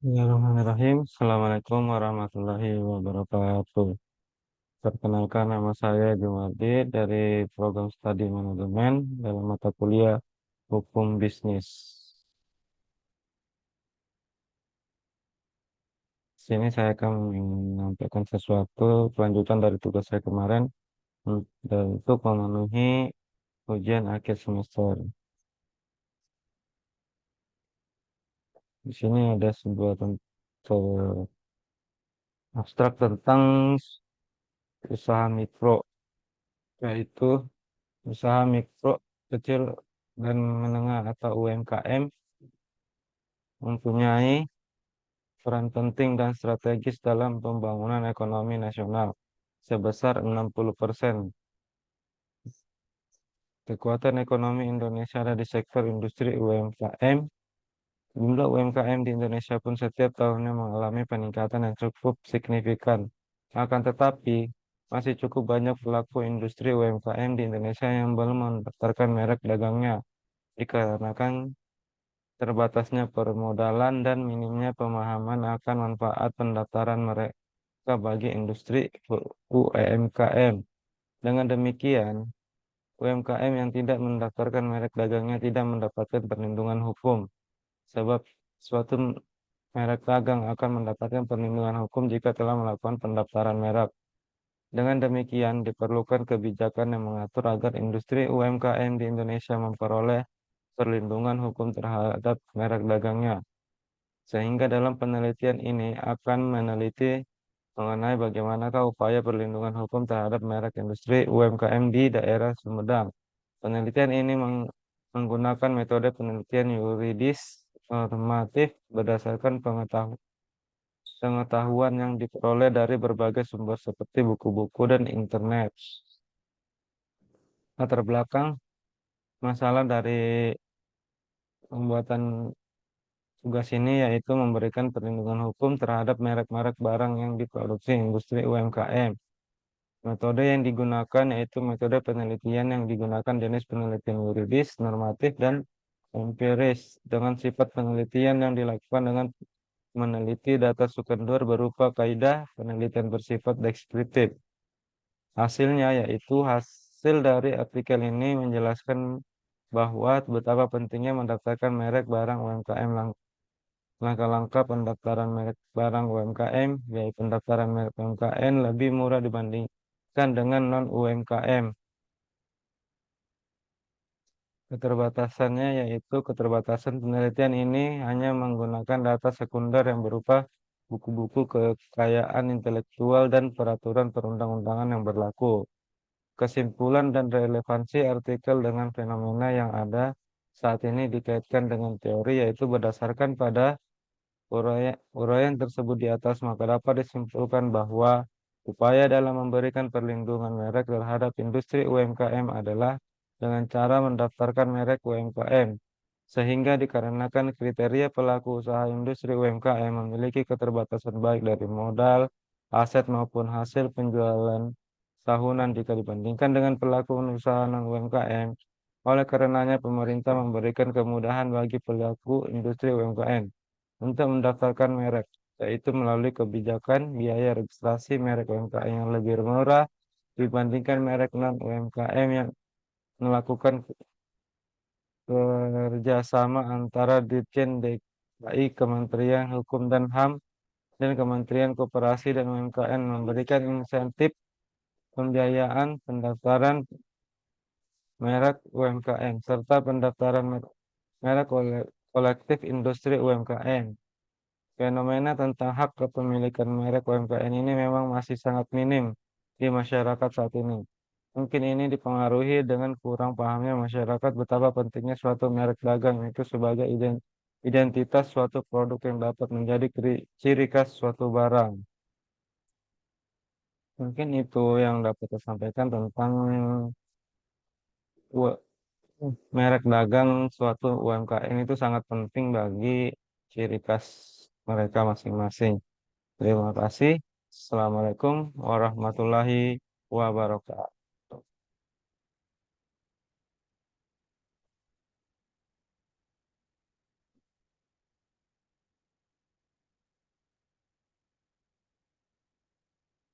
Bismillahirrahmanirrahim. Assalamualaikum warahmatullahi wabarakatuh. Perkenalkan, nama saya Jumadi dari program studi manajemen dalam mata kuliah hukum bisnis. Sini saya akan menyampaikan sesuatu kelanjutan dari tugas saya kemarin untuk memenuhi ujian akhir semester. Di sini ada sebuah abstrak tentang usaha mikro, yaitu usaha mikro, kecil, dan menengah atau UMKM mempunyai peran penting dan strategis dalam pembangunan ekonomi nasional sebesar 60%. Kekuatan ekonomi Indonesia ada di sektor industri UMKM. Jumlah UMKM di Indonesia pun setiap tahunnya mengalami peningkatan yang cukup signifikan. Akan tetapi, masih cukup banyak pelaku industri UMKM di Indonesia yang belum mendaftarkan merek dagangnya dikarenakan terbatasnya permodalan dan minimnya pemahaman akan manfaat pendaftaran mereka bagi industri UMKM. Dengan demikian, UMKM yang tidak mendaftarkan merek dagangnya tidak mendapatkan perlindungan hukum, sebab suatu merek dagang akan mendapatkan perlindungan hukum jika telah melakukan pendaftaran merek. Dengan demikian, diperlukan kebijakan yang mengatur agar industri UMKM di Indonesia memperoleh perlindungan hukum terhadap merek dagangnya. Sehingga dalam penelitian ini akan meneliti mengenai bagaimanakah upaya perlindungan hukum terhadap merek industri UMKM di daerah Sumedang. Penelitian ini menggunakan metode penelitian yuridis normatif berdasarkan pengetahuan yang diperoleh dari berbagai sumber seperti buku-buku dan internet. Latar belakang masalah dari pembuatan tugas ini yaitu memberikan perlindungan hukum terhadap merek-merek barang yang diproduksi industri UMKM. Metode yang digunakan yaitu metode penelitian yang digunakan jenis penelitian yuridis, normatif, dan empiris dengan sifat penelitian yang dilakukan dengan meneliti data sumber berupa kaidah penelitian bersifat deskriptif. Hasilnya yaitu hasil dari artikel ini menjelaskan bahwa betapa pentingnya mendaftarkan merek barang UMKM. Langkah-langkah pendaftaran merek barang UMKM, yaitu pendaftaran merek UMKM lebih murah dibandingkan dengan non-UMKM. Keterbatasannya yaitu keterbatasan penelitian ini hanya menggunakan data sekunder yang berupa buku-buku kekayaan intelektual dan peraturan perundang-undangan yang berlaku. Kesimpulan dan relevansi artikel dengan fenomena yang ada saat ini dikaitkan dengan teori, yaitu berdasarkan pada uraian tersebut di atas, maka dapat disimpulkan bahwa upaya dalam memberikan perlindungan merek terhadap industri UMKM adalah dengan cara mendaftarkan merek UMKM, sehingga dikarenakan kriteria pelaku usaha industri UMKM memiliki keterbatasan baik dari modal, aset maupun hasil penjualan tahunan jika dibandingkan dengan pelaku usaha non-UMKM. Oleh karenanya, pemerintah memberikan kemudahan bagi pelaku industri UMKM untuk mendaftarkan merek, yaitu melalui kebijakan biaya registrasi merek UMKM yang lebih murah dibandingkan merek non-UMKM yang melakukan kerjasama antara Ditjen DKI, Kementerian Hukum dan HAM, dan Kementerian Koperasi dan UMKM memberikan insentif pembiayaan pendaftaran merek UMKM serta pendaftaran merek kolektif industri UMKM. Fenomena tentang hak kepemilikan merek UMKM ini memang masih sangat minim di masyarakat saat ini. Mungkin ini dipengaruhi dengan kurang pahamnya masyarakat betapa pentingnya suatu merek dagang itu sebagai identitas suatu produk yang dapat menjadi ciri khas suatu barang. Mungkin itu yang dapat saya sampaikan tentang u- merek dagang suatu UMKM itu sangat penting bagi ciri khas mereka masing-masing. Terima kasih. Assalamualaikum warahmatullahi wabarakatuh.